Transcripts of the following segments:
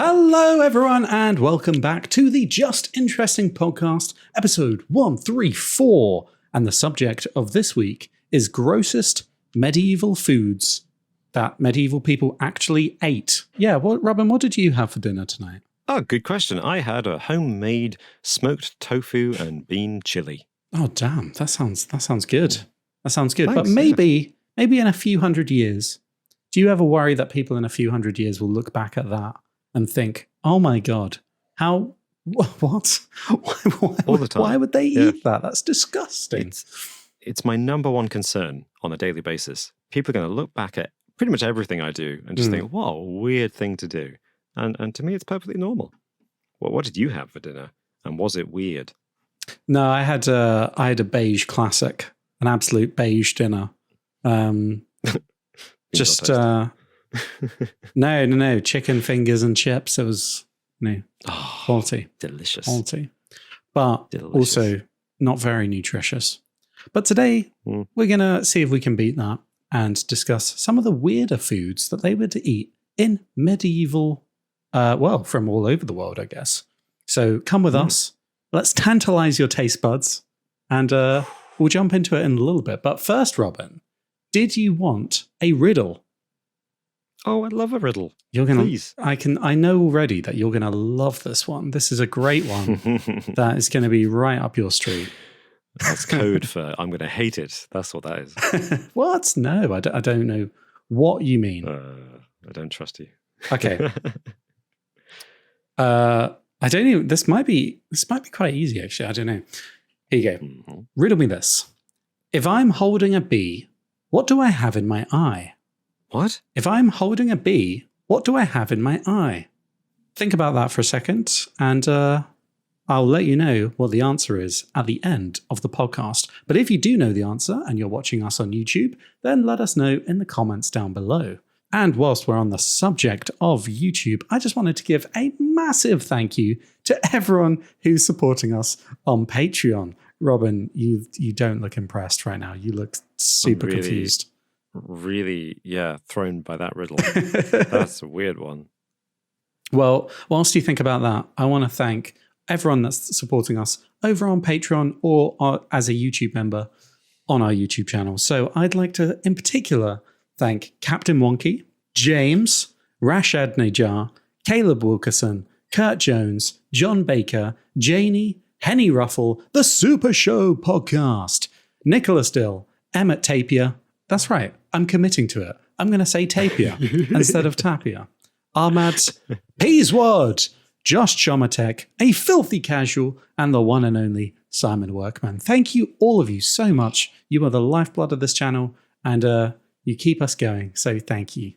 Hello, everyone, and welcome back to the Just Interesting podcast, episode 134. And the subject of this week is grossest medieval foods that medieval people actually ate. Yeah, Robin, what did you have for dinner tonight? Oh, good question. I had a homemade smoked tofu and bean chili. Oh, damn, that sounds good. That sounds good. Thanks, but maybe in a few hundred years, do you ever worry that people in a few hundred years will look back at that and think, oh my God, how, what? All the time. Why would they eat that? That's disgusting. It's my number one concern on a daily basis. People are going to look back at pretty much everything I do and just think, what a weird thing to do. And to me, it's perfectly normal. Well, what did you have for dinner? And was it weird? No, I had a beige classic, an absolute beige dinner. Just no, chicken fingers and chips. It was quality, delicious, quality, but also not very nutritious. But today we're gonna see if we can beat that and discuss some of the weirder foods that they would eat in medieval, from all over the world, I guess. So come with us. Let's tantalize your taste buds, and we'll jump into it in a little bit. But first, Robin, did you want a riddle? Oh, I love a riddle. Please. I know already that you're gonna love this one. This is a great one that is going to be right up your street. That's code for I'm going to hate it. That's what that is. What? No, I don't know what you mean. I don't trust you. Okay. I don't even. This might be quite easy actually. I don't know. Here you go. Mm-hmm. Riddle me this. If I'm holding a bee, what do I have in my eye? What? If I'm holding a bee, what do I have in my eye? Think about that for a second, and I'll let you know what the answer is at the end of the podcast. But if you do know the answer and you're watching us on YouTube, then let us know in the comments down below. And whilst we're on the subject of YouTube, I just wanted to give a massive thank you to everyone who's supporting us on Patreon. Robin, you don't look impressed right now. You look super confused. Really, thrown by that riddle. That's a weird one. Well, whilst you think about that, I want to thank everyone that's supporting us over on Patreon or as a YouTube member on our YouTube channel. So I'd like to, in particular, thank Captain Wonky, James, Rashad Najar, Caleb Wilkerson, Kurt Jones, John Baker, Janie, Henny Ruffle, The Super Show Podcast, Nicholas Dill, Emmett Tapia. That's right. I'm committing to it. I'm going to say Tapia instead of Tapia. Ahmad Peaswad, Josh Chomatek, A Filthy Casual, and the one and only Simon Workman. Thank you, all of you, so much. You are the lifeblood of this channel, and you keep us going. So thank you.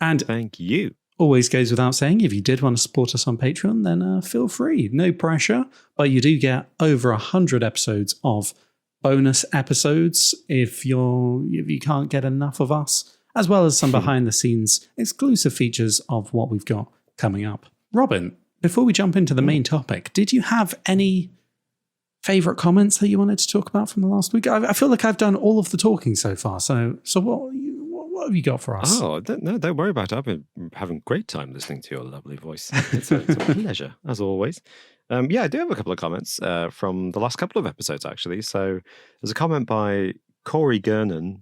And thank you. Always goes without saying, if you did want to support us on Patreon, then feel free. No pressure, but you do get over 100 episodes of bonus episodes if you can't get enough of us, as well as some behind the scenes exclusive features of what we've got coming up. Robin, before we jump into the main topic, did you have any favorite comments that you wanted to talk about from the last week? I feel like I've done all of the talking so far. So what have you got for us? Oh, no, don't worry about it. I've been having a great time listening to your lovely voice. It's a pleasure, as always. I do have a couple of comments from the last couple of episodes, actually. So there's a comment by Corey Gurman,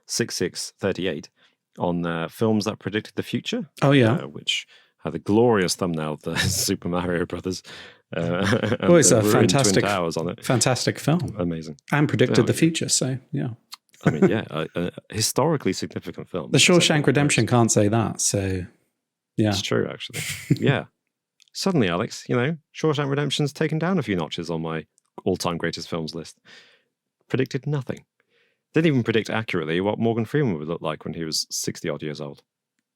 6638, on films that predicted the future. Oh, yeah. Which had a glorious thumbnail of the Super Mario Brothers. It's a fantastic, Twin Towers on it. Fantastic film. Amazing. And predicted the future, so yeah. I mean, a historically significant film. The Shawshank Redemption can't say that, so yeah. It's true, actually. Yeah. Suddenly, Alex, Shawshank Redemption's taken down a few notches on my all-time greatest films list. Predicted nothing. Didn't even predict accurately what Morgan Freeman would look like when he was 60-odd years old.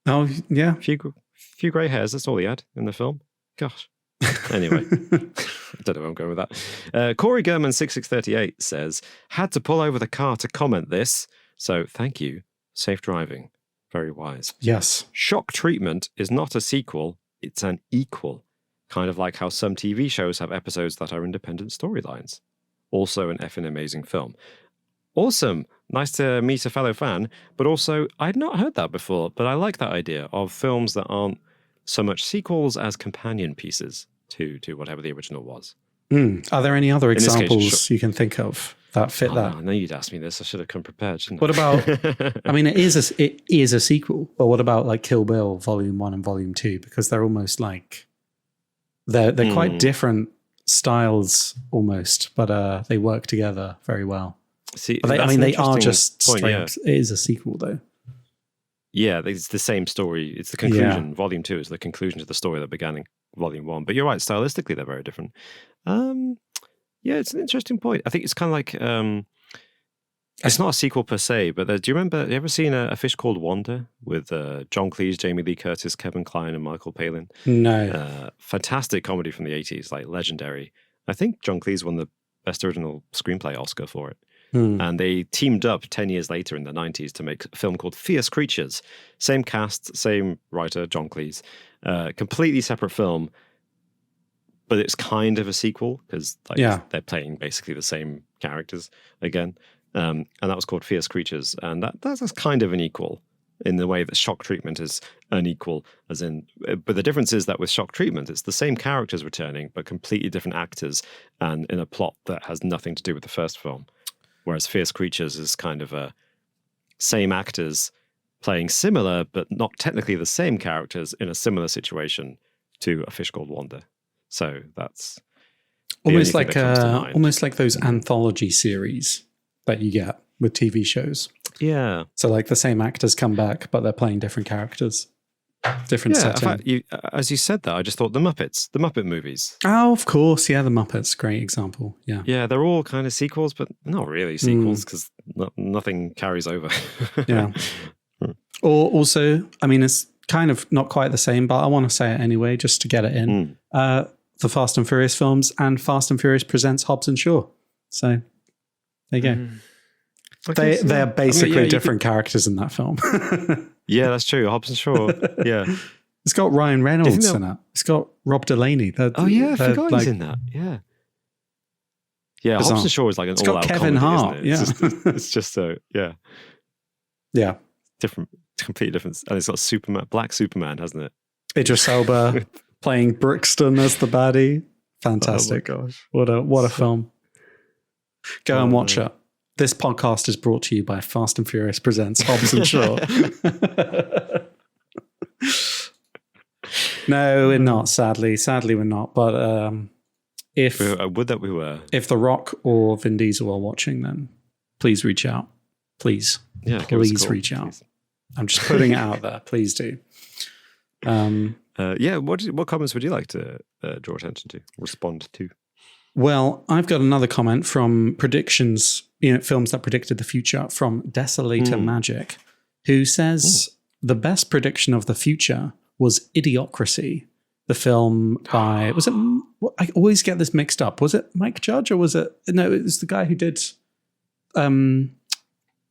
Oh, yeah. Few grey hairs, that's all he had in the film. Gosh. Anyway, I don't know where I'm going with that. Corey Gurman 6638 says, had to pull over the car to comment this, so thank you. Safe driving. Very wise. Yes. Shock Treatment is not a sequel, it's an equal. Kind of like how some TV shows have episodes that are independent storylines. Also an effing amazing film. Awesome. Nice to meet a fellow fan, but also I'd not heard that before, but I like that idea of films that aren't so much sequels as companion pieces to whatever the original was. Are there any other In this case, examples you can think of that fit that? I know you'd ask me this. I should have come prepared, shouldn't I? What about? I mean, it is a sequel, but what about like Kill Bill Volume 1 and Volume 2? Because they're almost like they're quite different styles almost, but they work together very well. See, But they are just straight up. It is a sequel though. Yeah, it's the same story. It's the conclusion. Yeah. Volume 2 is the conclusion to the story that began in Volume 1. But you're right, stylistically, they're very different. Yeah, it's an interesting point. I think it's kind of like, it's not a sequel per se, but do you ever seen a Fish Called Wanda with John Cleese, Jamie Lee Curtis, Kevin Kline, and Michael Palin? No. Fantastic comedy from the 80s, like legendary. I think John Cleese won the Best Original Screenplay Oscar for it. And they teamed up 10 years later in the 90s to make a film called Fierce Creatures. Same cast, same writer, John Cleese. Completely separate film, but it's kind of a sequel because they're playing basically the same characters again. And that was called Fierce Creatures. And that's kind of an equal in the way that Shock Treatment is unequal, but the difference is that with Shock Treatment, it's the same characters returning, but completely different actors and in a plot that has nothing to do with the first film. Whereas Fierce Creatures is kind of a same actors playing similar, but not technically the same characters in a similar situation to A Fish Called Wanda. So that's almost like those anthology series that you get with TV shows. Yeah. So like the same actors come back, but they're playing different characters. Different setting. In fact, as you said that, I just thought the Muppet movies. Oh, of course. Yeah, the Muppets. Great example. Yeah. Yeah, they're all kind of sequels, but not really sequels because nothing carries over. Yeah. Or also, I mean, it's kind of not quite the same, but I want to say it anyway, just to get it in. The Fast and Furious films and Fast and Furious presents Hobbs and Shaw. So there you go. They're basically different characters in that film. Yeah, that's true. Hobbs and Shaw. Yeah. It's got Ryan Reynolds in it. It's got Rob Delaney. I forgot he's in that. Yeah. Yeah, bizarre. Hobbs and Shaw is like an all-out comedy. It's got Kevin Hart. It's just so, yeah. Yeah. Different, completely different. And it's got Superman, Black Superman, hasn't it? Idris Elba playing Brixton as the baddie. Fantastic. Oh my gosh. What a film. Go and watch it. This podcast is brought to you by Fast and Furious presents Hobbs and Shaw. No, we're not, sadly. Sadly, we're not. But would that we were. If The Rock or Vin Diesel are watching, then please reach out. Please. Yeah, please reach out. Please. I'm just putting it out there. Please do. What comments would you like to draw attention to, respond to? Well, I've got another comment from predictions, films that predicted the future from Desolator Magic, who says the best prediction of the future was Idiocracy, the film by, was it, I always get this mixed up. Was it Mike Judge or was it, no, it was the guy who did Don't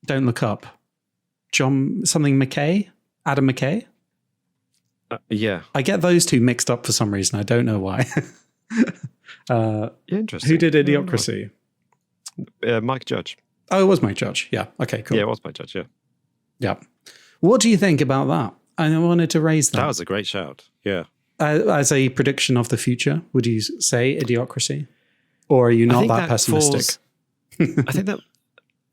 Look Up. Adam McKay? Yeah. I get those two mixed up for some reason. I don't know why. Interesting. Who did Idiocracy? Mike Judge. Oh, it was Mike Judge. Yeah. Okay, cool. Yeah, it was Mike Judge, yeah. Yeah. What do you think about that? I wanted to raise that. That was a great shout. Yeah. As a prediction of the future, would you say Idiocracy? Or are you not that pessimistic? I think that,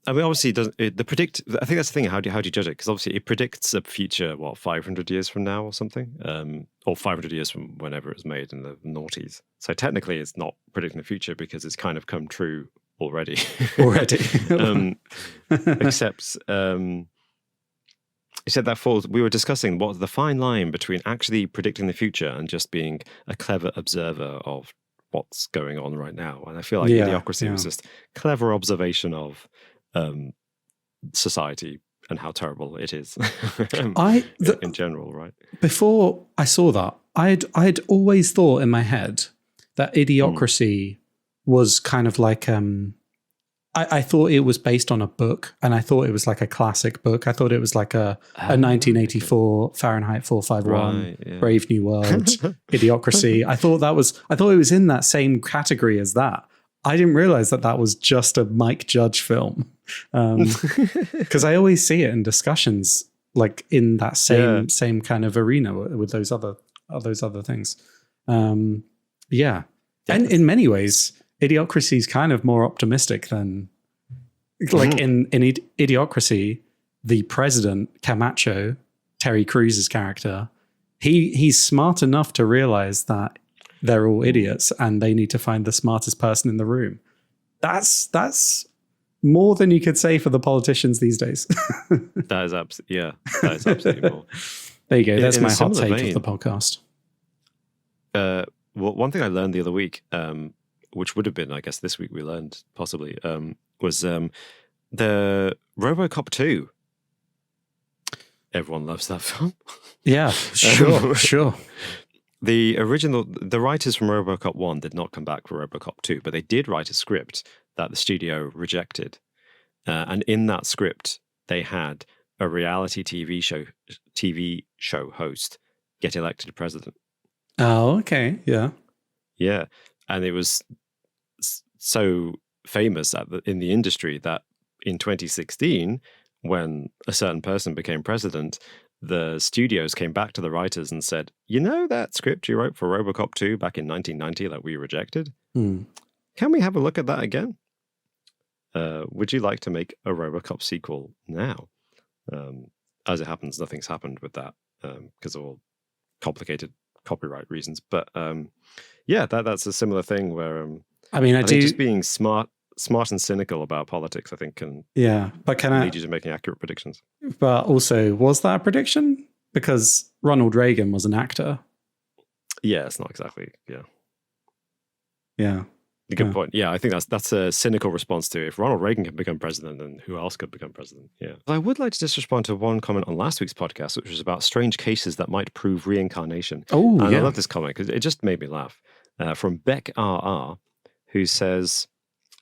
I mean, obviously, I think that's the thing. How do you judge it? Because obviously, it predicts a future, 500 years from now or something, or 500 years from whenever it was made in the noughties. So technically, it's not predicting the future because it's kind of come true already. Except that falls. We were discussing what the fine line between actually predicting the future and just being a clever observer of what's going on right now. And I feel like Idiocracy was just clever observation of society and how terrible it is in general, right? Before I saw that, I'd always thought in my head that Idiocracy was kind of like I thought it was based on a book, and I thought it was like a classic book. I thought it was like a 1984 Fahrenheit 451 Brave New World Idiocracy. I thought it was in that same category as that. I didn't realize that was just a Mike Judge film, because I always see it in discussions like in that same kind of arena with those other all those other things. Yeah. And in many ways, Idiocracy is kind of more optimistic than like in Idiocracy, the president, Camacho, Terry Crews's character, he's smart enough to realize that they're all idiots and they need to find the smartest person in the room. That's more than you could say for the politicians these days. That is absolutely more. There you go. That's my hot take vein, of the podcast. Well, one thing I learned the other week, which would have been, I guess, this week we learned possibly, was the RoboCop 2. Everyone loves that film. Yeah, sure. The writers from RoboCop 1 did not come back for RoboCop 2, but they did write a script that the studio rejected. And in that script, they had a reality TV show host get elected president. Oh, okay. Yeah. Yeah. And it was so famous in the industry that in 2016, when a certain person became president, the studios came back to the writers and said, you know that script you wrote for RoboCop 2 back in 1990 that we rejected? Can we have a look at that again? Would you like to make a RoboCop sequel now? As it happens, nothing's happened with that because of all complicated copyright reasons. But yeah, that's a similar thing where I think just being smart and cynical about politics, I think, can lead you to making accurate predictions. But also, was that a prediction? Because Ronald Reagan was an actor. Yeah, it's not exactly. Yeah. Good point. Yeah, I think that's a cynical response to if Ronald Reagan can become president, then who else could become president? Yeah. I would like to just respond to one comment on last week's podcast, which was about strange cases that might prove reincarnation. Oh, and I love this comment because it just made me laugh. From Beck RR, who says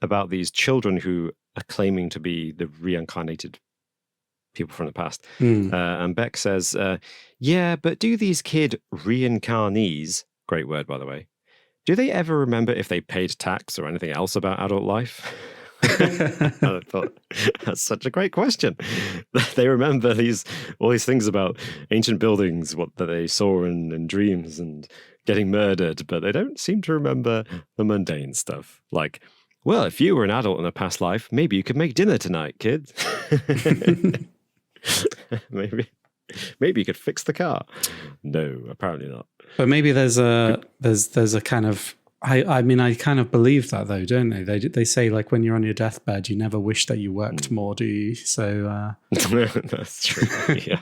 about these children who are claiming to be the reincarnated people from the past. And Beck says, yeah, but do these kid reincarnees, great word, by the way, do they ever remember if they paid tax or anything else about adult life? I thought, that's such a great question. They remember all these things about ancient buildings, what that they saw in dreams and getting murdered, but they don't seem to remember the mundane stuff. Like, well, if you were an adult in a past life, maybe you could make dinner tonight, kid. Maybe you could fix the car. No, apparently not. But maybe there's a kind of I kind of believe that though, don't they? They say like when you're on your deathbed, you never wish that you worked more, do you? So that's true. Yeah.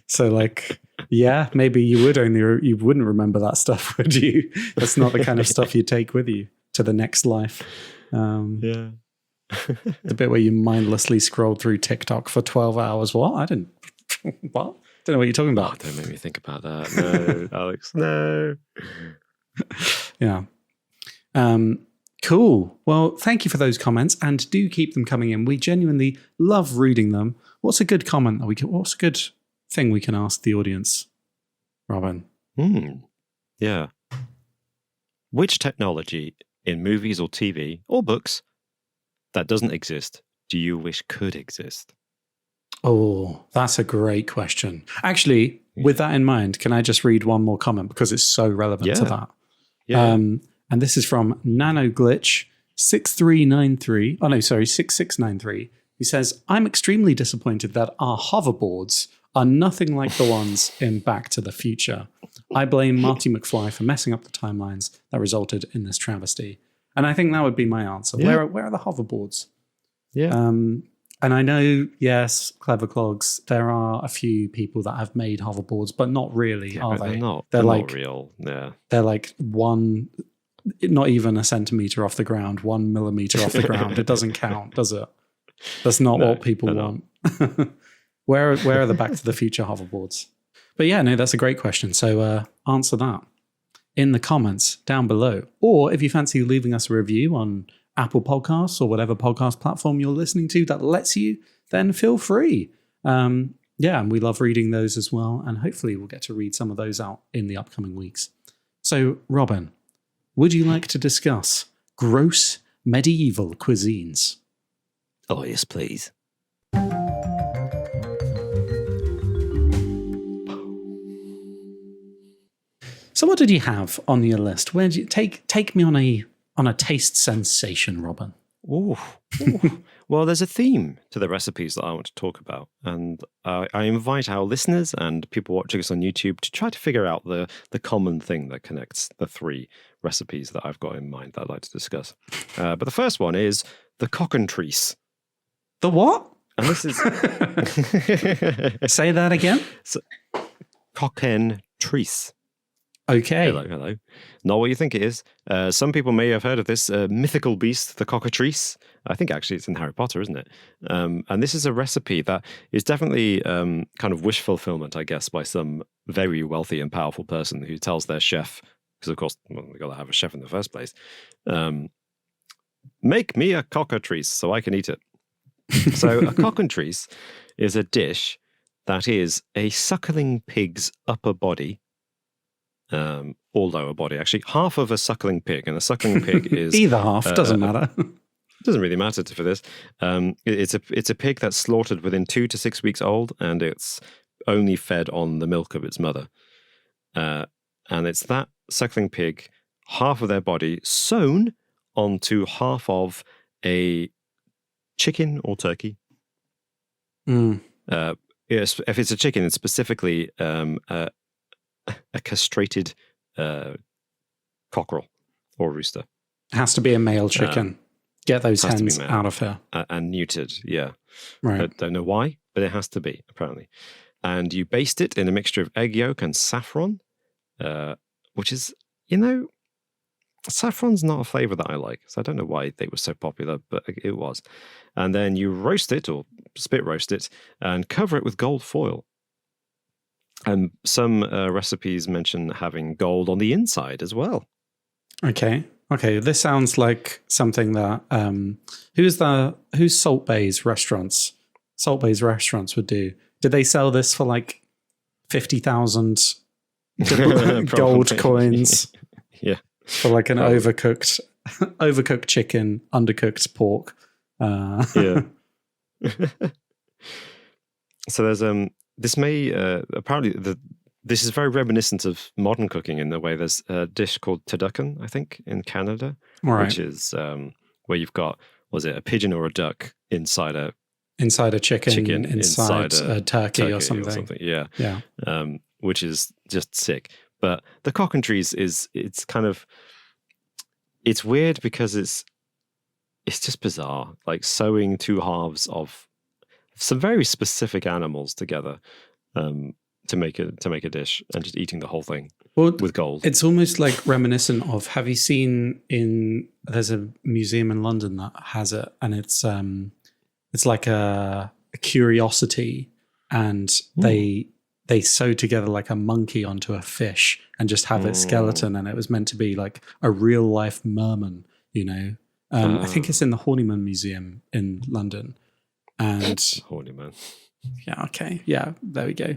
So like, yeah, maybe you wouldn't remember that stuff, would you? That's not the kind of stuff you take with you to the next life. Yeah. The bit where you mindlessly scrolled through TikTok for 12 hours. What? I didn't. What? Don't know what you're talking about. Oh, don't make me think about that. No, Alex, no. Yeah. Cool. Well, thank you for those comments, and do keep them coming in. We genuinely love reading them. What's a good comment what's a good thing we can ask the audience, Robin? Yeah. Which technology in movies or TV or books that doesn't exist do you wish could exist? Oh, that's a great question. Actually, with that in mind, can I just read one more comment because it's so relevant to that? Yeah. And this is from NanoGlitch 6393. Oh no, sorry, 6693. He says, I'm extremely disappointed that our hoverboards are nothing like the ones in Back to the Future. I blame Marty McFly for messing up the timelines that resulted in this travesty. And I think that would be my answer. Yeah. Where are the hoverboards? Yeah. And I know, yes, Clever Clogs, there are a few people that have made hoverboards, but not really, are they? They're like, not real. Yeah. They're like not even a centimeter off the ground, 1 millimeter off the ground. It doesn't count, does it? That's not what people want. Where are the Back to the Future hoverboards? But yeah, no, that's a great question. So answer that in the comments down below. Or if you fancy leaving us a review on Apple Podcasts or whatever podcast platform you're listening to that lets you, then feel free. And we love reading those as well. And hopefully we'll get to read some of those out in the upcoming weeks. So, Robin, would you like to discuss gross medieval cuisines? Oh, yes, please. So what did you have on your list? Where did you take me on a taste sensation, Robin? Ooh. Well, there's a theme to the recipes that I want to talk about, and I invite our listeners and people watching us on YouTube to try to figure out the common thing that connects the 3 recipes that I've got in mind that I'd like to discuss. But the first one is the cockentrice. The what? And this is Say that again. Cockentrice. Okay. Hello. Not what you think it is. Some people may have heard of this mythical beast, the cockatrice. I think actually it's in Harry Potter, isn't it? And this is a recipe that is definitely kind of wish fulfillment, I guess, by some very wealthy and powerful person who tells their chef, because of course, well, they've got to have a chef in the first place, make me a cockatrice so I can eat it. So a cockatrice is a dish that is a suckling pig's upper body, or lower body, actually. Half of a suckling pig, and a suckling pig is either half, doesn't matter. Doesn't really matter for this. It's a pig that's slaughtered within 2 to 6 weeks old, and it's only fed on the milk of its mother. And it's that suckling pig, half of their body sewn onto half of a chicken or turkey. Yes, if it's a chicken, it's specifically a castrated cockerel or rooster. Has to be a male chicken. Get those hens out of her. And neutered, yeah. Right. I don't know why, but it has to be, apparently. And you baste it in a mixture of egg yolk and saffron, which is, saffron's not a flavor that I like. So I don't know why they were so popular, but it was. And then you roast it or spit roast it and cover it with gold foil. And some recipes mention having gold on the inside as well. Okay. This sounds like something that who's Salt Bay's restaurants? Salt Bay's restaurants would do. Did they sell this for like 50,000 gold coins? Yeah, for like an overcooked chicken, undercooked pork. Yeah. So there's this may apparently this is very reminiscent of modern cooking in the way there's a dish called turducken, I think, in Canada, which is where you've got, was it a pigeon or a duck inside a chicken inside a turkey or something. Yeah. Which is just sick. But the cockentrice it's weird because it's just bizarre, like sewing 2 halves of some very specific animals together to make a dish and just eating the whole thing with gold. It's almost like reminiscent of, have you seen there's a museum in London that has it, and it's like a curiosity, and they sew together like a monkey onto a fish and just have its skeleton, and it was meant to be like a real life merman, I think it's in the Horniman Museum in London. And Horniman. Yeah, okay. Yeah, there we go.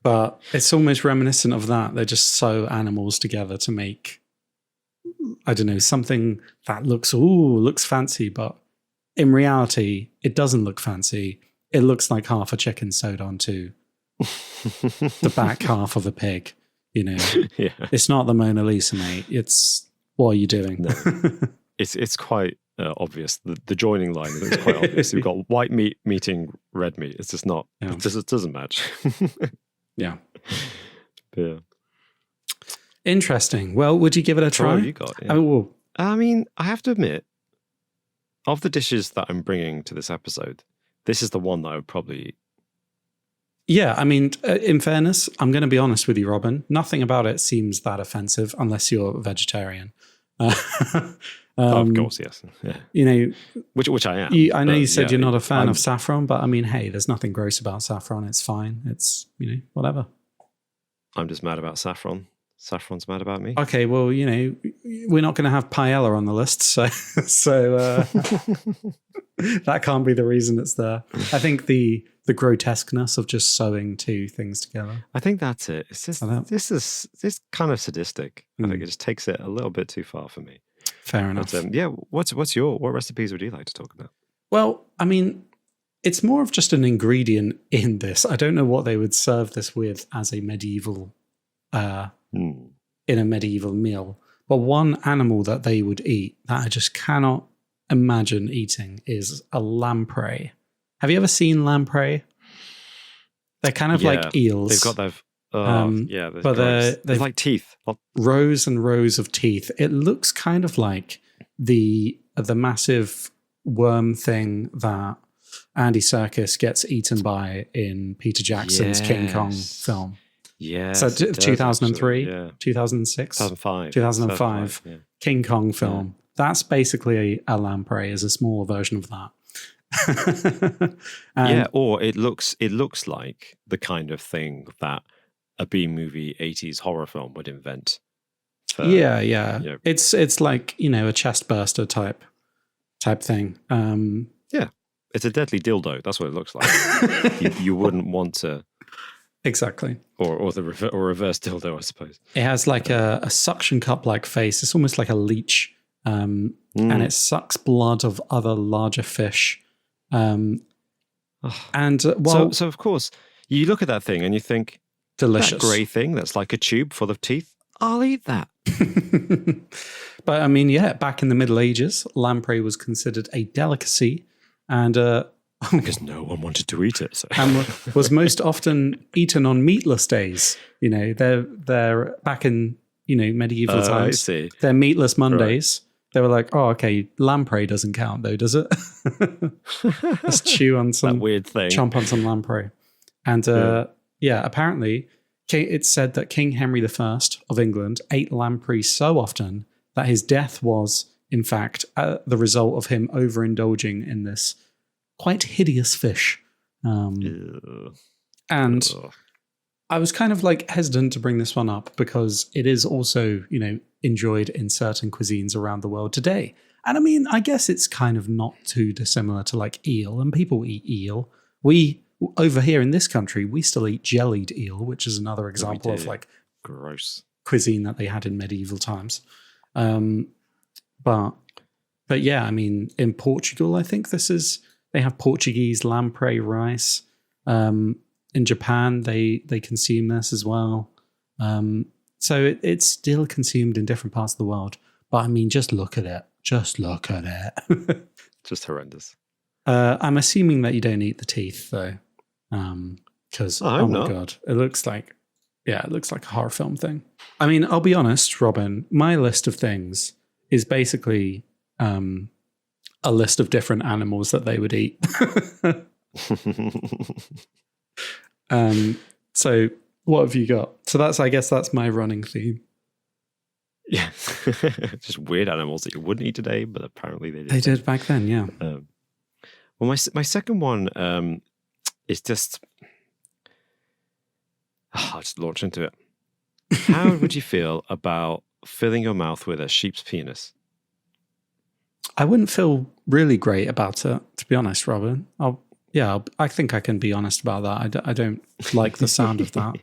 But it's almost reminiscent of that. They just sew animals together to make, I don't know, something that looks fancy, but in reality, it doesn't look fancy. It looks like half a chicken sewed onto the back half of a pig. Yeah. It's not the Mona Lisa, mate. It's, what are you doing? No. It's quite obvious. The joining line is quite obvious. You've got white meat meeting red meat. It's just not. Yeah. It doesn't match. Yeah. Interesting. Well, would you give it a try? What have you got? Yeah. I mean, I have to admit, of the dishes that I'm bringing to this episode, this is the one that I would probably. Yeah, I mean, in fairness, I'm going to be honest with you, Robin. Nothing about it seems that offensive unless you're a vegetarian. Of course, yes. Yeah. Which I am. I know you said you're not a fan of saffron, but I mean, hey, there's nothing gross about saffron. It's fine. It's, whatever. I'm just mad about saffron. Saffron's mad about me. Okay, well, we're not going to have paella on the list, so that can't be the reason it's there. I think the grotesqueness of just sewing 2 things together. I think that's it. It's just this is kind of sadistic. I think it just takes it a little bit too far for me. Fair enough. But, what recipes would you like to talk about? Well, I mean, it's more of just an ingredient in this. I don't know what they would serve this with as a medieval Hmm. in a medieval meal. But one animal that they would eat that I just cannot imagine eating is a lamprey. Have you ever seen lamprey? They're kind of like eels. They've got that. Yeah, but they're like teeth. Rows and rows of teeth. It looks kind of like the massive worm thing that Andy Serkis gets eaten by in Peter Jackson's King Kong film. Yeah. So 2003, yeah. 2006, 2005. 2005 yeah. King Kong film. That's basically a lamprey, is a smaller version of that. Or it looks like the kind of thing that a B-movie 80s horror film would invent. Yeah. It's like, a chest burster type thing. Yeah. It's a deadly dildo. That's what it looks like. you wouldn't want to. Exactly. Or reverse dildo, I suppose. It has like a suction cup like face. It's almost like a leech. And it sucks blood of other larger fish. So of course, you look at that thing and you think, delicious. That grey thing that's like a tube full of teeth, I'll eat that. But I mean, back in the Middle Ages, lamprey was considered a delicacy and because no one wanted to eat it. So. And was most often eaten on meatless days. They're back in, medieval times. I see. They're meatless Mondays. Right. They were like, oh, okay, lamprey doesn't count though, does it? Let's chew on some that weird thing. Chomp on some lamprey. And apparently it's said that King Henry I of England ate lamprey so often that his death was, in fact, the result of him overindulging in this quite hideous fish. And I was kind of like hesitant to bring this one up because it is also, enjoyed in certain cuisines around the world today. And I mean, I guess it's kind of not too dissimilar to like eel, and people eat eel. We, over here in this country, we still eat jellied eel, which is another example of like gross cuisine that they had in medieval times. But yeah, I mean, in Portugal, I think they have Portuguese lamprey rice. In Japan, they consume this as well. So it's still consumed in different parts of the world. But I mean, just look at it. Just look at it. Just horrendous. I'm assuming that you don't eat the teeth, though. Because, oh my God, it looks like a horror film thing. I mean, I'll be honest, Robin, my list of things is basically a list of different animals that they would eat. So what have you got? So I guess that's my running theme. Yeah. Just weird animals that you wouldn't eat today, but apparently they did. They did back then, yeah. Well, my second one is just... I'll just launch into it. How would you feel about filling your mouth with a sheep's penis? I wouldn't feel really great about it, to be honest, Robin. I think I can be honest about that. I don't like the sound of that.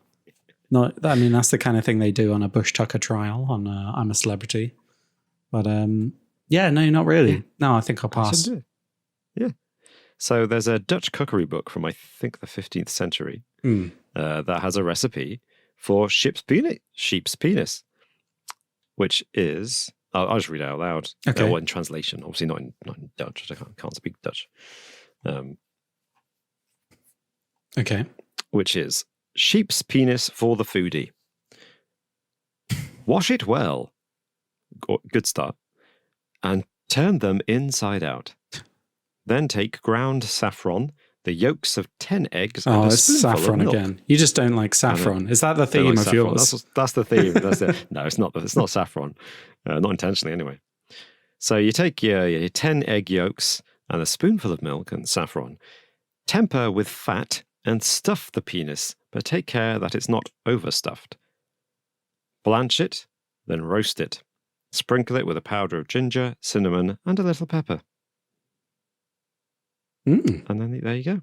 No, I mean, that's the kind of thing they do on a Bush Tucker trial on I'm a Celebrity. But no, not really. Yeah. No, I think I'll pass. Yeah. So there's a Dutch cookery book from, I think, the 15th century that has a recipe for sheep's penis, which is... I'll just read it out loud. Okay. Well, in translation, obviously not in Dutch. I can't speak Dutch. Okay. Which is sheep's penis for the foodie. Wash it well. Good start. And turn them inside out. Then take ground saffron, the yolks of 10 eggs, and a spoonful saffron of milk. Again. You just don't like saffron. Is that the theme of saffron. yours? That's the theme. That's it. No, it's not. It's not saffron. Not intentionally, anyway. So you take your 10 egg yolks and a spoonful of milk and saffron. Temper with fat and stuff the penis, but take care that it's not overstuffed. Blanch it, then roast it. Sprinkle it with a powder of ginger, cinnamon, and a little pepper. And then there you go.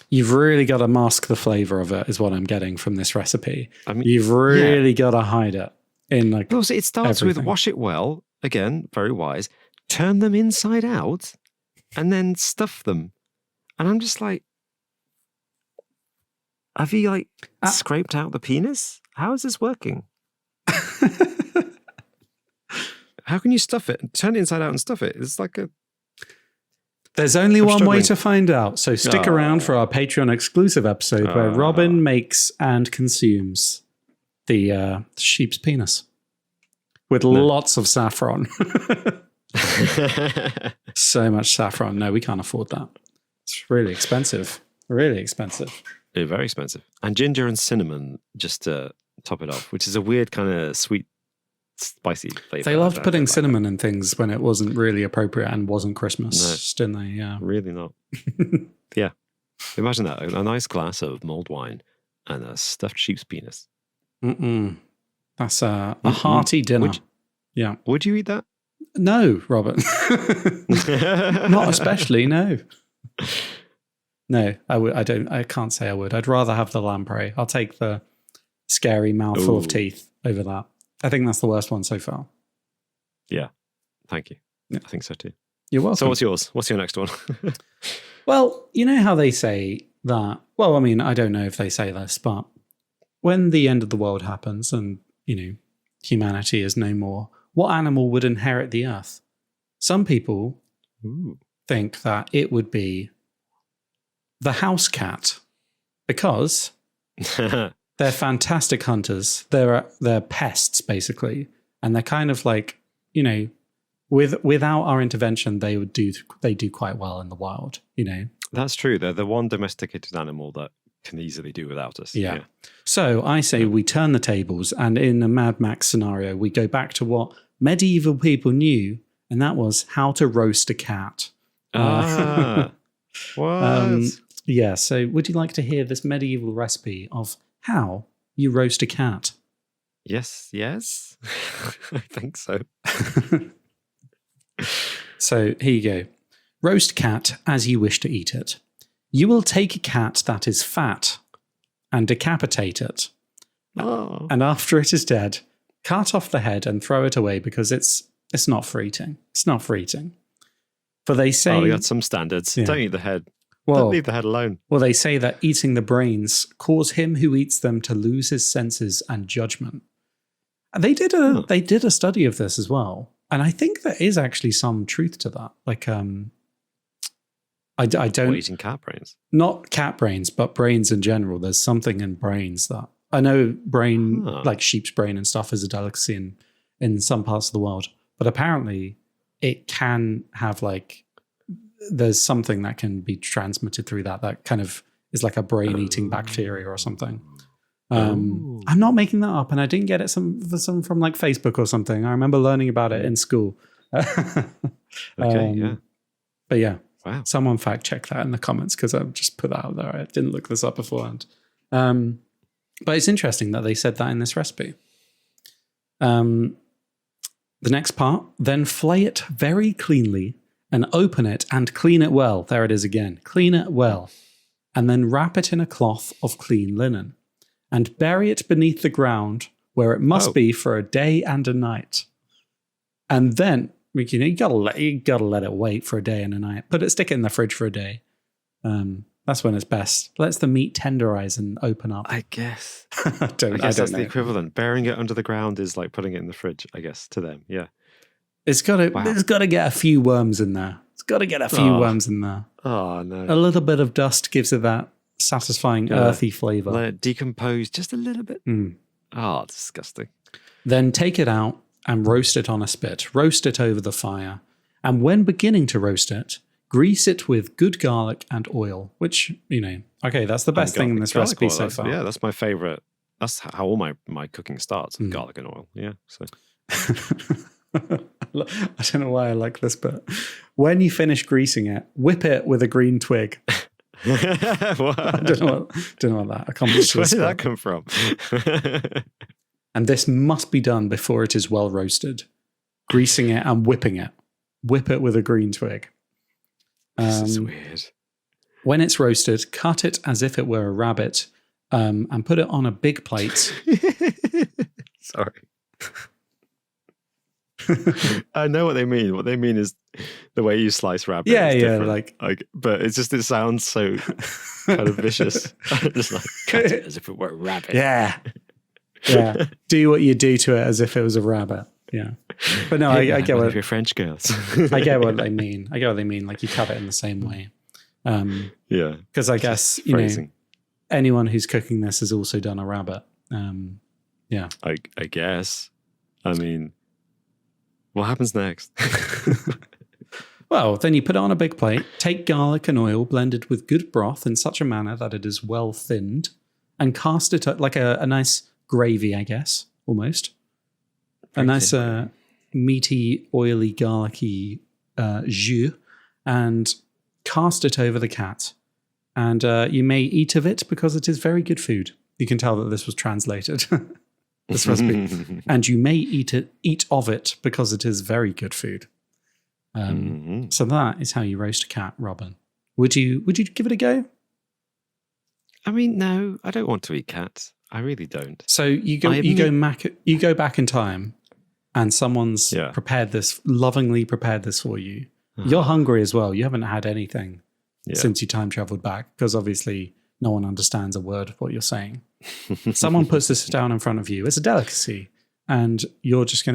You've really got to mask the flavor of it, is what I'm getting from this recipe. I mean, you've really got to hide it in like. Also, it starts with wash it well. Again, very wise. Turn them inside out, and then stuff them. And I'm just like, have you scraped out the penis? How is this working? How can you stuff it? Turn it inside out and stuff it. It's like a... There's only one way struggling. to find out, so stick around for our Patreon exclusive episode where Robin makes and consumes the sheep's penis with lots of saffron. So much saffron. No, we can't afford that. It's really expensive. Really expensive. Yeah, very expensive. And ginger and cinnamon just to top it off, which is a weird kind of sweet, spicy flavor. They loved putting cinnamon in things when it wasn't really appropriate and wasn't Christmas, didn't they? Yeah. Really not. Yeah. Imagine that. A nice glass of mulled wine and a stuffed sheep's penis. That's a hearty dinner. Would you eat that? No, Robert. Not especially, no. No, I can't say I would. I'd rather have the lamprey. I'll take the scary mouthful of teeth over that. I think that's the worst one so far. Yeah. Thank you. Yeah. I think so too. You're welcome. So what's yours? What's your next one? Well, you know how they say that, well, I mean, I don't know if they say this, but when the end of the world happens and, humanity is no more, what animal would inherit the earth? Some people think that it would be the house cat because they're fantastic hunters. They're pests, basically. And they're kind of like, without our intervention, they do quite well in the wild, That's true. They're the one domesticated animal that can easily do without us. Yeah. So I say we turn the tables, and in a Mad Max scenario, we go back to what medieval people knew, and that was how to roast a cat. What? Yeah, so would you like to hear this medieval recipe of how you roast a cat? Yes. I think so. So here you go. Roast cat as you wish to eat it. You will take a cat that is fat and decapitate it. And after it is dead, cut off the head and throw it away because it's not for eating. It's not for eating. For they say... we got some standards. Yeah. Don't eat the head. Well, don't leave the head alone. Well, they say that eating the brains cause him who eats them to lose his senses and judgment. They did a study of this as well. And I think there is actually some truth to that. Like, I don't... eating cat brains? Not cat brains, but brains in general. There's something in brains that... I know like sheep's brain and stuff is a delicacy in some parts of the world. But apparently it can have like... There's something that can be transmitted through that kind of is like a brain-eating bacteria or something. I'm not making that up, and I didn't get it from like Facebook or something. I remember learning about it in school. Okay, yeah. But yeah, wow. Someone fact check that in the comments because I've just put that out there. I didn't look this up beforehand. But it's interesting that they said that in this recipe. The next part, then flay it very cleanly and open it and clean it well. There it is again. Clean it well. And then wrap it in a cloth of clean linen and bury it beneath the ground where it must be for a day and a night. And then, you gotta let it wait for a day and a night. Stick it in the fridge for a day. That's when it's best. Lets the meat tenderize and open up. I guess. I don't that's know. The equivalent. Burying it under the ground is like putting it in the fridge, I guess, to them. Yeah. It's got to get a few worms in there. It's got to get a few worms in there. Oh, no. A little bit of dust gives it that satisfying earthy flavor. Let it decompose just a little bit. Oh, disgusting. Then take it out and roast it on a spit. Roast it over the fire. And when beginning to roast it, grease it with good garlic and oil, which, okay, that's the best thing in this recipe oil, so far. Yeah, that's my favorite. That's how all my cooking starts, with garlic and oil. Yeah, so... I don't know why I like this, but when you finish greasing it, whip it with a green twig. I don't know what that accomplishes. Where did that come from? And this must be done before it is well roasted. Greasing it and whipping it. Whip it with a green twig. This is weird. When it's roasted, cut it as if it were a rabbit and put it on a big plate. Sorry. I know what they mean. What they mean is the way you slice rabbit. Yeah, like, but it sounds so kind of vicious. Just like cut it as if it were a rabbit. Yeah. Yeah. Do what you do to it as if it was a rabbit. Yeah. But no, I get one what of your French girls. I get what they mean. I get what they mean. Like you cut it in the same way. Yeah. Because I guess, Phrasing. anyone who's cooking this has also done a rabbit. Yeah. I guess. I mean, what happens next? Well, then you put it on a big plate, take garlic and oil blended with good broth in such a manner that it is well thinned, and cast it like a nice gravy, I guess, almost. A nice meaty, oily, garlicky jus, and cast it over the cat. And you may eat of it because it is very good food. You can tell that this was translated, this recipe. And you may eat of it because it is very good food. So that is how you roast a cat, Robin. Would you give it a go? I mean, no, I don't want to eat cats. I really don't. So you go back in time, and someone's lovingly prepared this for you. You're hungry as well. You haven't had anything since you time traveled back, because obviously no one understands a word of what you're saying. Someone puts this down in front of you. It's a delicacy, and you're just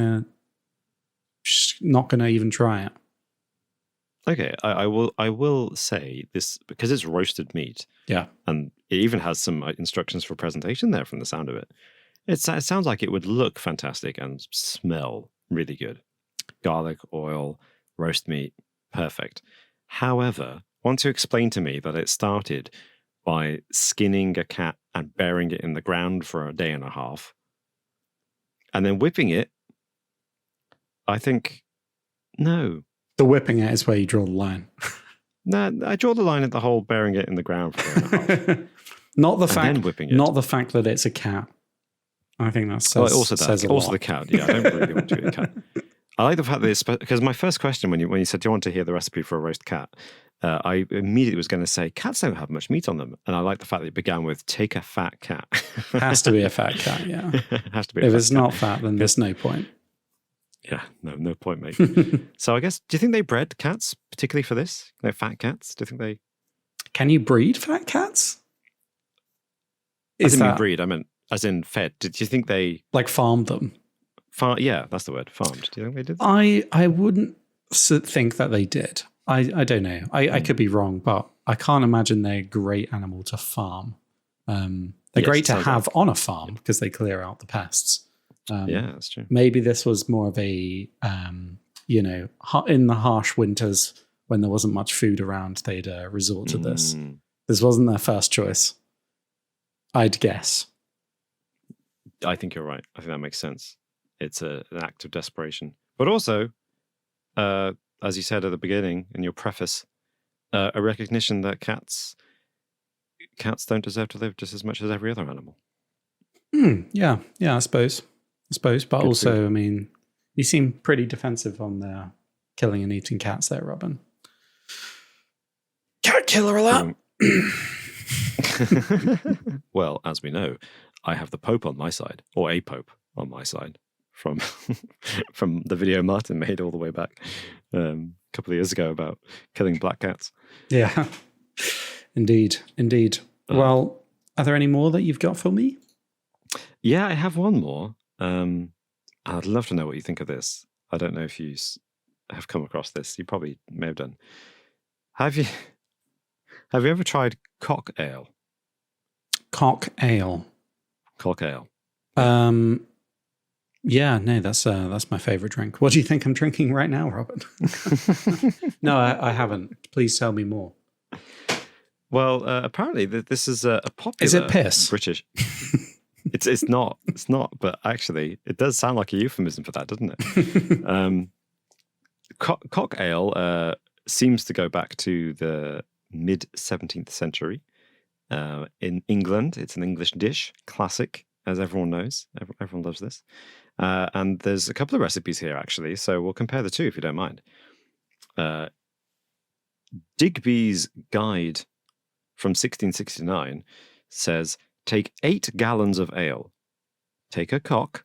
not gonna even try it. Okay, I will say this because it's roasted meat. Yeah. And it even has some instructions for presentation there from the sound of it. It sounds like it would look fantastic and smell really good. Garlic, oil, roast meat, perfect. However, want to explain to me that it started by skinning a cat and burying it in the ground for a day and a half and then whipping it. I think, no. The whipping it is where you draw the line. No, I draw the line at the whole burying it in the ground for a day and a half. Not the fact, then whipping it. Not the fact that it's a cat. I think that says, it also says that. a Also lot. the cat. Yeah, I don't really want to eat a cat. I like the fact that it's because my first question when you said, "Do you want to hear the recipe for a roast cat?" I immediately was going to say cats don't have much meat on them, and I like the fact that it began with "take a fat cat." Has to be a fat cat. Yeah, has to be. If it's not fat, then there's no point. Yeah, no point, mate. So I guess, do you think they bred cats particularly for this? Fat cats? Do you think they? Can you breed fat cats? I didn't mean breed. I meant as in fed. Did you think they like farmed them? Yeah, that's the word. Farmed. Do you think they did? I wouldn't think that they did. I don't know. I could be wrong, but I can't imagine they're a great animal to farm. They're great to have on a farm because they clear out the pests. Yeah, that's true. Maybe this was more of a, in the harsh winters when there wasn't much food around, they'd resort to this. This wasn't their first choice, I'd guess. I think you're right. I think that makes sense. It's an act of desperation. But also, as you said at the beginning in your preface, a recognition that cats don't deserve to live just as much as every other animal. Yeah, I suppose. But Good also, food. I mean, you seem pretty defensive on the killing and eating cats there, Robin. Cat killer alert! Well, as we know, I have the Pope on my side, or a Pope on my side, from from the video Martin made all the way back a couple of years ago about killing black cats. Yeah, indeed. Well, are there any more that you've got for me? Yeah, I have one more. I'd love to know what you think of this. I don't know if you have come across this. You probably may have done. Have you ever tried cock ale? Cock ale. Cock ale. Yeah, no, that's my favorite drink. What do you think I'm drinking right now, Robin? No, I haven't. Please tell me more. Well, apparently this is a popular. Is it piss? British. It's not. It's not. But actually, it does sound like a euphemism for that, doesn't it? Cock ale seems to go back to the mid 17th century. In England, it's an English dish, classic, as everyone knows. Everyone loves this. And there's a couple of recipes here, actually. So we'll compare the two, if you don't mind. Digby's Guide from 1669 says, take 8 gallons of ale, take a cock,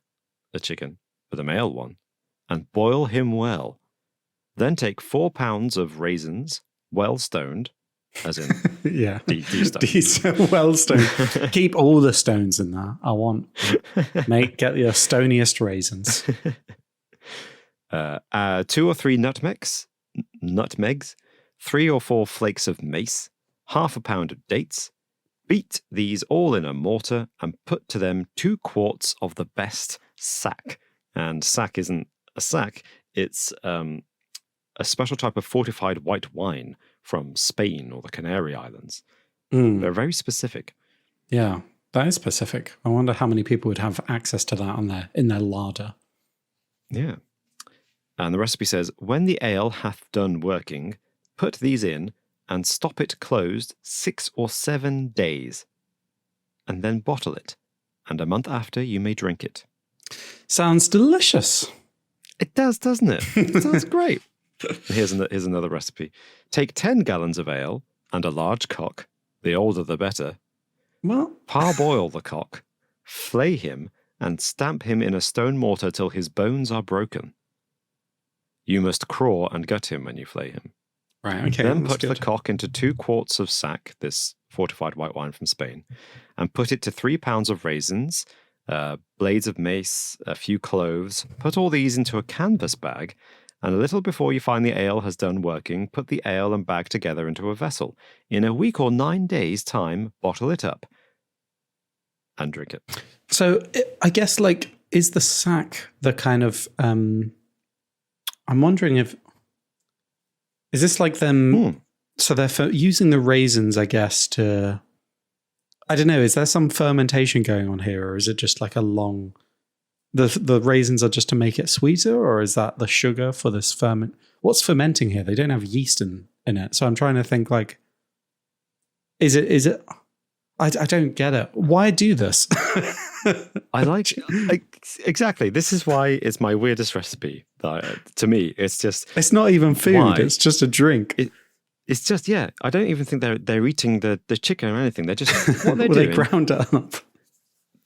a chicken, but a male one, and boil him well. Then take 4 pounds of raisins, well stoned, as in Yeah. D-stone. Well stone. Keep all the stones in there. I want. Get your stoniest raisins. 2 or 3 nutmegs, 3 or 4 flakes of mace, half a pound of dates. Beat these all in a mortar and put to them 2 quarts of the best sack. And sack isn't a sack, it's a special type of fortified white wine from Spain or the Canary Islands. They're very specific. Yeah, that is specific. I wonder how many people would have access to that in their larder. Yeah. And the recipe says, when the ale hath done working, put these in and stop it closed 6 or 7 days, and then bottle it. And a month after, you may drink it. Sounds delicious. It does, doesn't it? It sounds great. Here's another recipe. Take 10 gallons of ale and a large cock, the older the better. Well, Parboil the cock, flay him, and stamp him in a stone mortar till his bones are broken. You must craw and gut him when you flay him. right, okay. Then that's put good. the cock into 2 quarts of sack, this fortified white wine from Spain, and put it to 3 pounds of raisins, blades of mace, a few cloves. Put all these into a canvas bag, and a little before you find the ale has done working, put the ale and bag together into a vessel. In a week or 9 days' time, bottle it up and drink it. So I guess, like, is the sack the kind of... I'm wondering is this like them... So they're using the raisins, I guess, to... I don't know, is there some fermentation going on here, or is it just like a long... The raisins are just to make it sweeter, or is that the sugar for this ferment? What's fermenting here? They don't have yeast in it. So I'm trying to think, like, is it... I don't get it. Why do this? I like exactly. This is why it's my weirdest recipe. To me, it's just... It's not even food. Why? It's just a drink. It's just, yeah, I don't even think they're eating the chicken or anything. They're just, what they're Well, doing... they ground it up.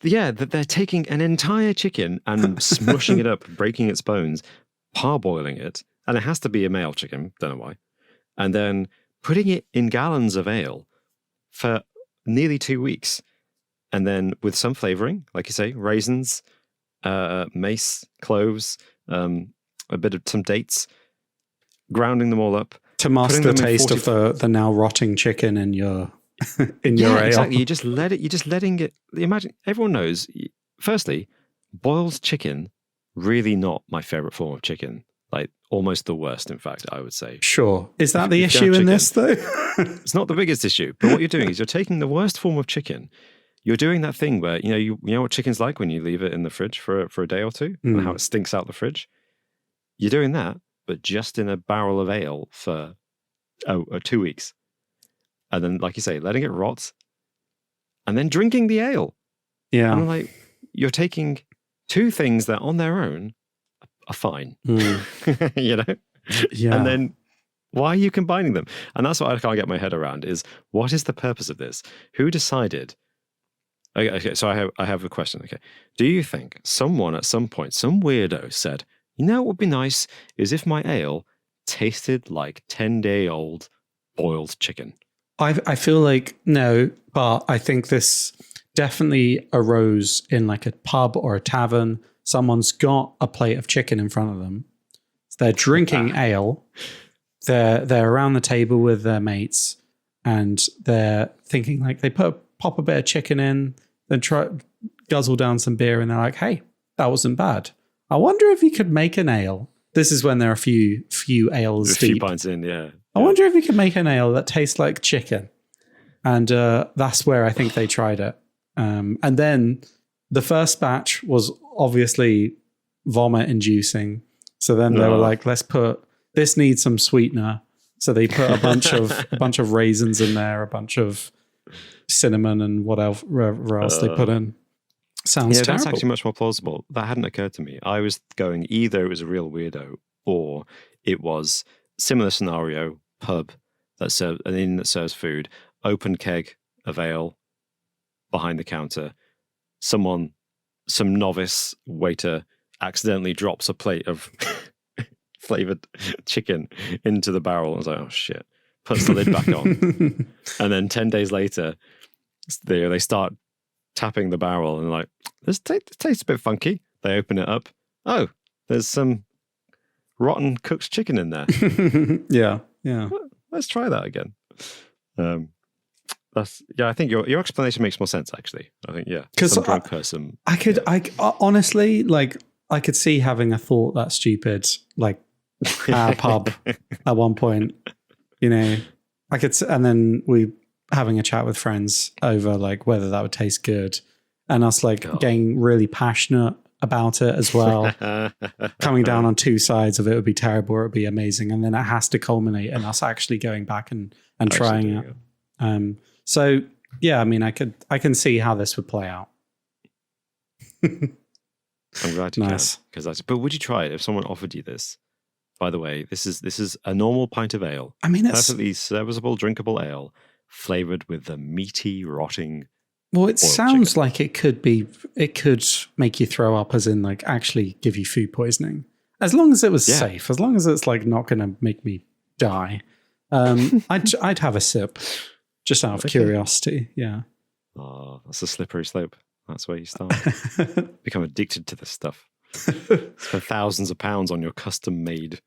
Yeah, that they're taking an entire chicken and smushing it up, breaking its bones, parboiling it, and it has to be a male chicken, don't know why, and then putting it in gallons of ale for nearly 2 weeks, and then with some flavoring, like you say, raisins, mace, cloves, a bit of some dates, grounding them all up. To mask the taste of the now rotting chicken in your your ale. Exactly. You're just letting it. Imagine, everyone knows. Firstly, boiled chicken, really not my favorite form of chicken. Like, almost the worst, in fact, I would say. Sure. Is that the issue in this, though? It's not the biggest issue, but what you're doing is you're taking the worst form of chicken. You're doing that thing where, you know what chicken's like when you leave it in the fridge for a day or two, and how it stinks out the fridge. You're doing that, but just in a barrel of ale for 2 weeks. And then, like you say, letting it rot, and then drinking the ale. Yeah. And I'm like, you're taking 2 things that on their own are fine. You know? Yeah. And then why are you combining them? And that's what I can't get my head around is, what is the purpose of this? Who decided? Okay, so I have a question. Okay. Do you think someone at some point, some weirdo said, what would be nice is if my ale tasted like 10-day-old boiled chicken? I feel like no, but I think this definitely arose in like a pub or a tavern. Someone's got a plate of chicken in front of them. So they're drinking ale. They're around the table with their mates, and they're thinking, like, they pop a bit of chicken in, then guzzle down some beer, and they're like, hey, that wasn't bad. I wonder if you could make an ale. This is when there are a few ales A deep. few pints in, yeah. I wonder if we could make an ale that tastes like chicken. And that's where I think they tried it. And then the first batch was obviously vomit inducing. So then they were like, this needs some sweetener. So they put a bunch of raisins in there, a bunch of cinnamon and whatever else they put in. Sounds terrible. That's actually much more plausible. That hadn't occurred to me. I was going either it was a real weirdo or it was similar scenario, pub that serves an inn that serves food, open keg of ale behind the counter. Some novice waiter accidentally drops a plate of flavored chicken into the barrel. I was like, oh shit. puts the lid back on, and then 10 days later, they start tapping the barrel and like, this tastes a bit funky. They open it up. Oh, there's some rotten cooked chicken in there. Yeah. Well, let's try that again. I think your explanation makes more sense, actually. I think, yeah. Because some drunk person. I honestly, like, I could see having a thought that stupid, like, at a pub at one point, you know, and then we having a chat with friends over like whether that would taste good, and us like getting really passionate about it as well. Coming down on two sides of it would be terrible or it would be amazing, and then it has to culminate in us actually going back and trying it. So yeah, I mean, I can see how this would play out. I'm glad you nice. But would you try it if someone offered you this? By the way, this is a normal pint of ale. I mean, it's perfectly serviceable, drinkable ale, flavored with the meaty, rotting. Well, it sounds chicken. Like it could make you throw up, as in like actually give you food poisoning. As long as it was safe, as long as it's like not going to make me die, I'd have a sip just out of curiosity. Yeah. Oh, that's a slippery slope. That's where you start. Become addicted to this stuff. Spend thousands of pounds on your custom-made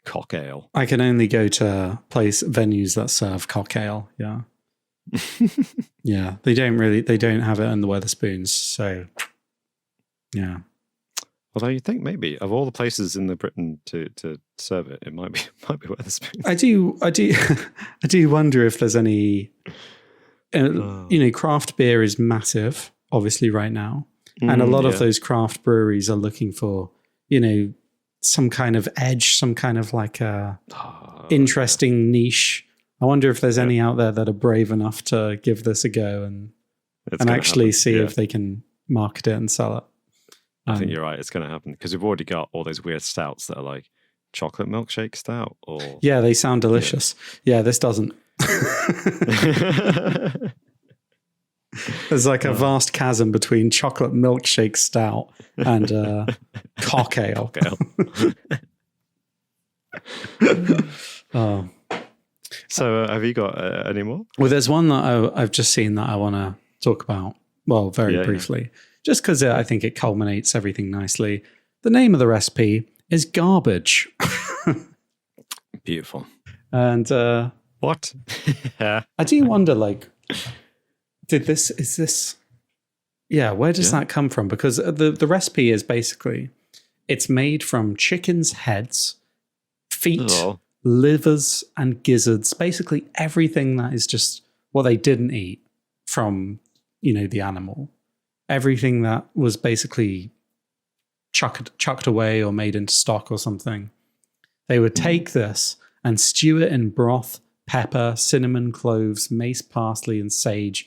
cock ale. I can only go to venues that serve cock ale. Yeah. Yeah, they don't have it in the Wetherspoons, so yeah. Although you think maybe of all the places in the Britain to serve it, it might be Wetherspoons. I do wonder if there's any. Craft beer is massive, obviously, right now, and a lot of those craft breweries are looking for, some kind of edge, some kind of like a interesting niche. I wonder if there's any out there that are brave enough to give this a go and actually see if they can market it and sell it. I think you're right. It's going to happen because we've already got all those weird stouts that are like chocolate milkshake stout. Yeah, they sound delicious. Yeah, this doesn't. There's like a vast chasm between chocolate milkshake stout and cock ale. Oh. So have you got any more? Well, there's one that I've just seen that I want to talk about. Well, very briefly, just because I think it culminates everything nicely. The name of the recipe is garbage. Beautiful. And what? I do wonder, like, where does that come from? Because the recipe is basically, it's made from chicken's heads, feet, livers, and gizzards. Basically everything that is just what they didn't eat from, the animal. Everything that was basically chucked away or made into stock or something. They would take this and stew it in broth, pepper, cinnamon, cloves, mace, parsley, and sage.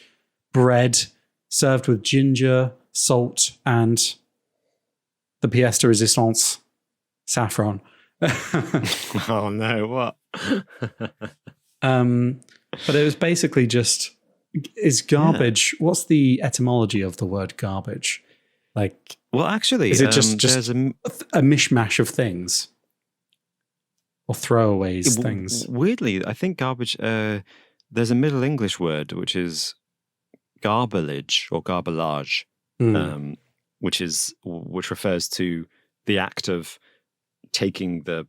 Bread served with ginger, salt, and the pièce de résistance, saffron. Oh no, what? But it was basically just, is garbage, what's the etymology of the word garbage? Like, well, actually, is it just a mishmash of things? Or throwaways things? Weirdly, I think garbage, there's a Middle English word, which is garbage or garbelage, which refers to the act of taking the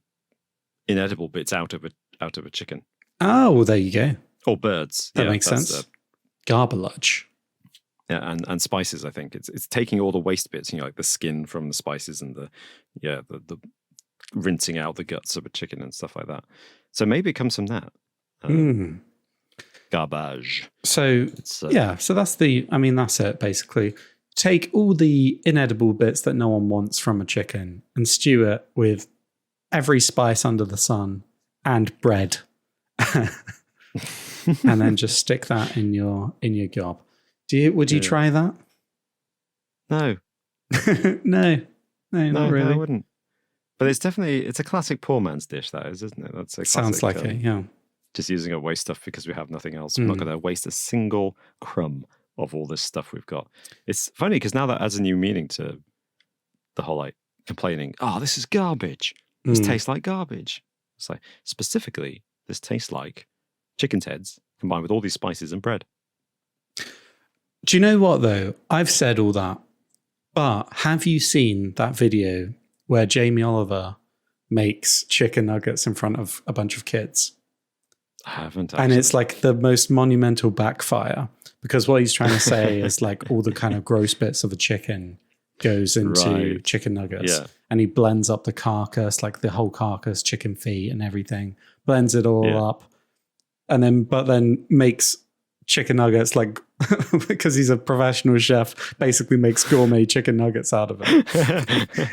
inedible bits out of a chicken. Oh, well, there you go. Or birds. That makes sense. Garbelage. Yeah, and spices. I think it's taking all the waste bits, like the skin from the spices and the rinsing out the guts of a chicken and stuff like that. So maybe it comes from that. Garbage. So so that's that's it basically. Take all the inedible bits that no one wants from a chicken and stew it with every spice under the sun and bread. And then just stick that in your gob. Would you try that? No. No, not really. No, I wouldn't. But it's a classic poor man's dish, that is, isn't it? That's a classic, sounds like it, yeah. Just using up waste stuff because we have nothing else. We're not going to waste a single crumb of all this stuff we've got. It's funny because now that adds a new meaning to the whole like complaining. Oh, this is garbage. This tastes like garbage. It's like specifically, this tastes like chicken's heads combined with all these spices and bread. Do you know what, though? I've said all that, but have you seen that video where Jamie Oliver makes chicken nuggets in front of a bunch of kids? I haven't actually. And it's like the most monumental backfire, because what he's trying to say is like all the kind of gross bits of a chicken goes into chicken nuggets. Yeah. And he blends up the carcass, like the whole carcass, chicken feet and everything, blends it all up. And then makes chicken nuggets, like, because he's a professional chef, basically makes gourmet chicken nuggets out of it.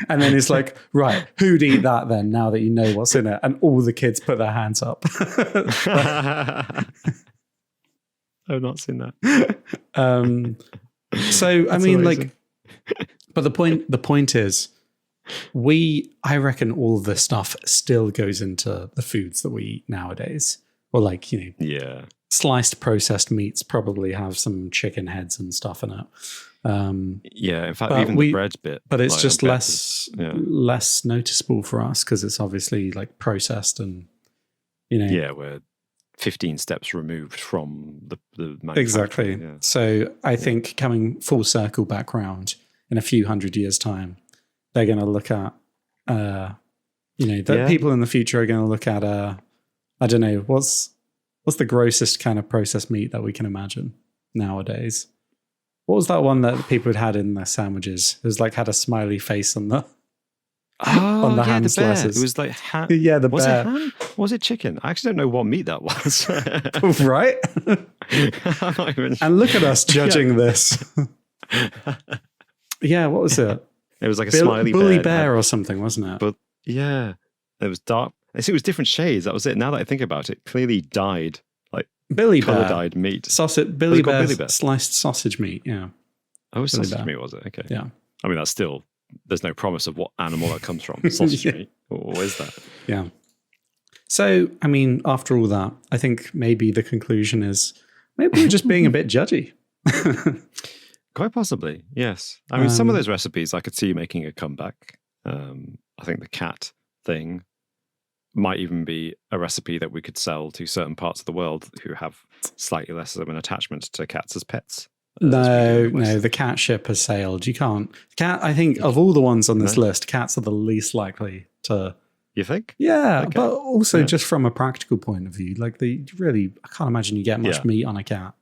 And then it's like, right, who'd eat that then, now that you know what's in it? And all the kids put their hands up. I've not seen that. So, I mean, amazing. But the point is, I reckon all of this stuff still goes into the foods that we eat nowadays. Or like, sliced processed meats probably have some chicken heads and stuff in it. In fact, even the bread bit. But it's just less noticeable for us because it's obviously like processed and, Yeah, we're 15 steps removed from the manufacturing. Exactly. Yeah. So I think coming full circle back round in a few hundred years' time, they're going to look at, people in the future are going to look at, I don't know, what's the grossest kind of processed meat that we can imagine nowadays? What was that one that people had in their sandwiches? It was like had a smiley face on the ham slices. It was like ham. Yeah, the was bear. It ham? Was it chicken? I actually don't know what meat that was. Right? And look at us judging this. Yeah, what was it? It was like a smiley bully bear or something, wasn't it? But yeah, it was dark. I see it was different shades. That was it. Now that I think about it, clearly dyed, like Billy color bear. dyed meat. Billy bear sliced sausage meat. Yeah. Oh, sausage meat was it? Okay. Yeah. I mean, that's still. There's no promise of what animal that comes from. Sausage meat. Or is that? Yeah. So, I mean, after all that, I think maybe the conclusion is maybe we're just being a bit judgy. Quite possibly, yes. I mean, some of those recipes I could see making a comeback. I think the cat thing might even be a recipe that we could sell to certain parts of the world who have slightly less of an attachment to cats as pets. No, the cat ship has sailed. You can't. Cat, I think of all the ones on this list, cats are the least likely to. You think? Yeah, okay. But also just from a practical point of view, like I can't imagine you get much meat on a cat.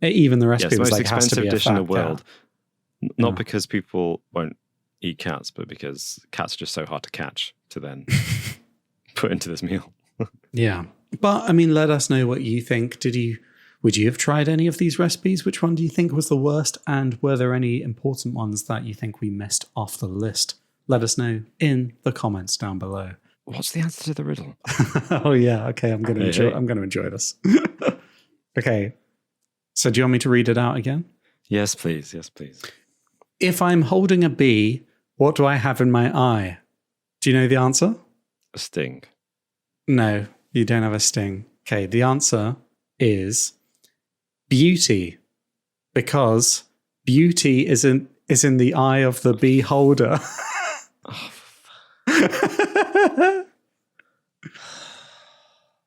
Even the recipe was like has to be a dish fat in the world. Cat. Not because people won't eat cats, but because cats are just so hard to catch to then put into this meal. Yeah, but I mean, let us know what you think. Would you have tried any of these recipes? Which one do you think was the worst? And were there any important ones that you think we missed off the list? Let us know in the comments down below. What's the answer to the riddle? Oh yeah, okay. I'm going to enjoy this. Okay. So do you want me to read it out again? Yes, please. Yes, please. If I'm holding a bee, what do I have in my eye? Do you know the answer? A sting. No, you don't have a sting. Okay, the answer is beauty, because beauty is in the eye of the beholder.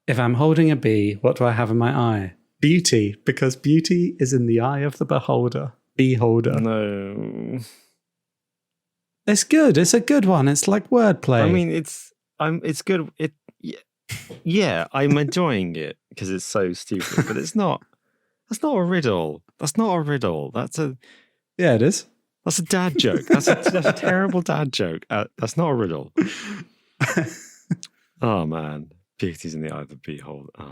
If I'm holding a bee, what do I have in my eye? Beauty, because beauty is in the eye of the beholder. No. It's good. It's a good one. It's like wordplay. I mean, it's good. Yeah, I'm enjoying it because it's so stupid, but it's not. That's not a riddle. That's not a riddle. Yeah, it is. That's a dad joke. That's a terrible dad joke. That's not a riddle. Oh man, beauty's in the eye of the beholder. Oh.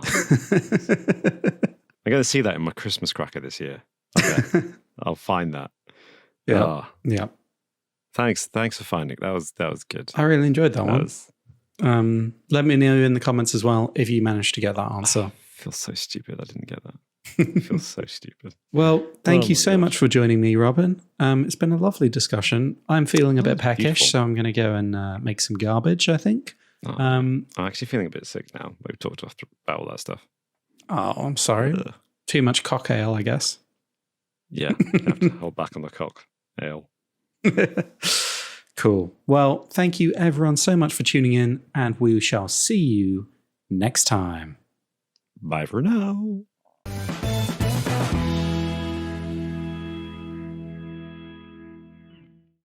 I'm going to see that in my Christmas cracker this year. Okay. I'll find that. Yeah. Oh. Yeah. Thanks for finding it. That was good. I really enjoyed that one. Let me know in the comments as well if you managed to get that answer. I feel so stupid. I didn't get that. I feel so stupid. Well, thank you so much for joining me, Robin. It's been a lovely discussion. I'm feeling a bit peckish, beautiful. So I'm going to go and make some garbage, I think. Oh, I'm actually feeling a bit sick now. We've talked about all that stuff. Oh, I'm sorry. Too much cock ale, I guess. Yeah, you have to hold back on the cock ale. Cool. Well, thank you everyone so much for tuning in, and we shall see you next time. Bye for now.